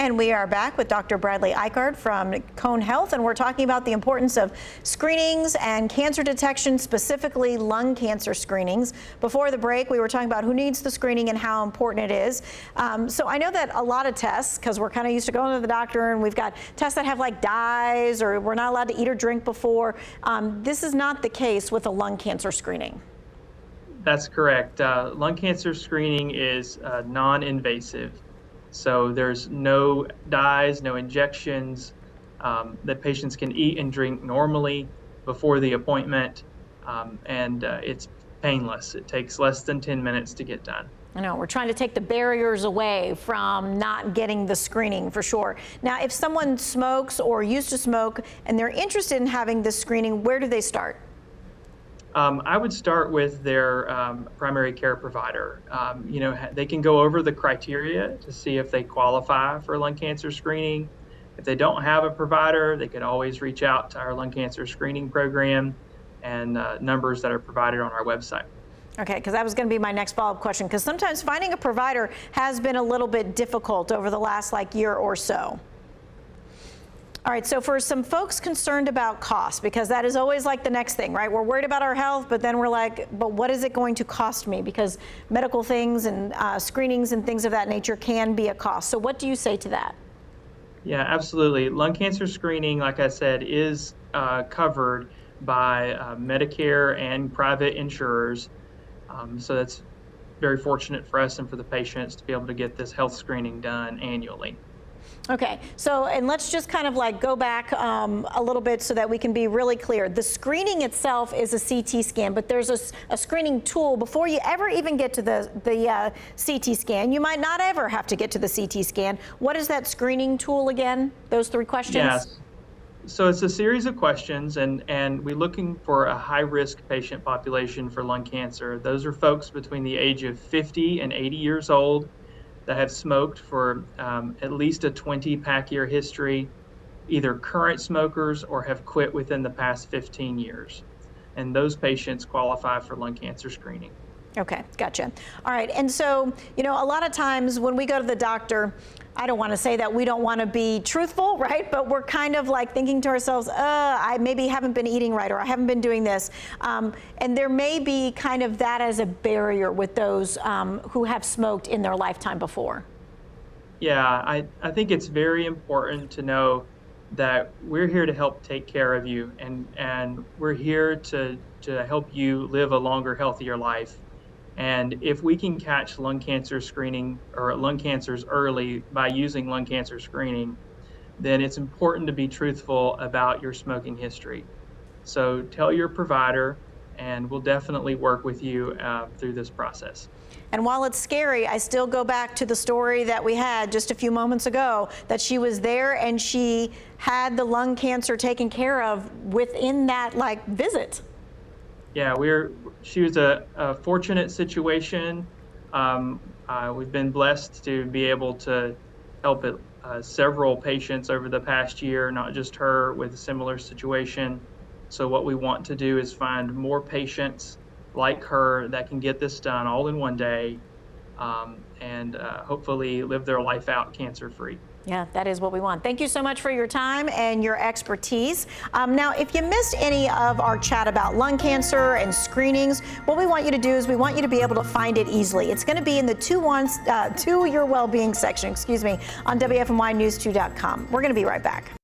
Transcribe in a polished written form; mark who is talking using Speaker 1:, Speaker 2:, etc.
Speaker 1: And we are back with Dr. Bradley Eichard from Cone Health, and we're talking about the importance of screenings and cancer detection, specifically lung cancer screenings. Before the break, we were talking about who needs the screening and how important it is. So I know that a lot of tests, because we're kind of used to going to the doctor and we've got tests that have like dyes, or we're not allowed to eat or drink before. This is not the case with a lung cancer screening.
Speaker 2: That's correct. Lung cancer screening is non-invasive. So there's no dyes, no injections, that patients can eat and drink normally before the appointment, and it's painless. It takes less than 10 minutes to get done.
Speaker 1: I know, we're trying to take the barriers away from not getting the screening, for sure. Now, if someone smokes or used to smoke and they're interested in having this screening, where do they start?
Speaker 2: I would start with their primary care provider. They can go over the criteria to see if they qualify for lung cancer screening. If they don't have a provider, they can always reach out to our lung cancer screening program and numbers that are provided on our website.
Speaker 1: Okay, because that was going to be my next follow-up question, because sometimes finding a provider has been a little bit difficult over the last year or so. All right, so for some folks concerned about cost, because that is always the next thing, right? We're worried about our health, but then we're like, but what is it going to cost me? Because medical things and screenings and things of that nature can be a cost. So what do you say to that?
Speaker 2: Yeah, absolutely. Lung cancer screening, like I said, is covered by Medicare and private insurers. So that's very fortunate for us and for the patients to be able to get this health screening done annually.
Speaker 1: Okay, so, and let's just kind of go back a little bit so that we can be really clear. The screening itself is a CT scan, but there's a screening tool before you ever even get to the CT scan. You might not ever have to get to the CT scan. What is that screening tool again? Those three questions?
Speaker 2: Yes. So it's a series of questions, and we're looking for a high-risk patient population for lung cancer. Those are folks between the age of 50 and 80 years old that have smoked for at least a 20-pack year history, either current smokers or have quit within the past 15 years. And those patients qualify for lung cancer screening. Okay,
Speaker 1: gotcha. All right, and so, a lot of times when we go to the doctor, I don't want to say that we don't want to be truthful, right? But we're kind of thinking to ourselves, I maybe haven't been eating right, or I haven't been doing this. And there may be kind of that as a barrier with those who have smoked in their lifetime before.
Speaker 2: Yeah, I think it's very important to know that we're here to help take care of you, and we're here to help you live a longer, healthier life. And if we can catch lung cancer screening or lung cancers early by using lung cancer screening, then it's important to be truthful about your smoking history. So tell your provider, and we'll definitely work with you through this process.
Speaker 1: And while it's scary, I still go back to the story that we had just a few moments ago, that she was there and she had the lung cancer taken care of within that visit.
Speaker 2: Yeah, she was a fortunate situation. We've been blessed to be able to help several patients over the past year, not just her, with a similar situation. So what we want to do is find more patients like her that can get this done all in one day, and hopefully live their life out cancer-free.
Speaker 1: Yeah, that is what we want. Thank you so much for your time and your expertise. Now, if you missed any of our chat about lung cancer and screenings, what we want you to do is we want you to be able to find it easily. It's going to be in the To Your Wellbeing section, on WFNYnews2.com. We're going to be right back.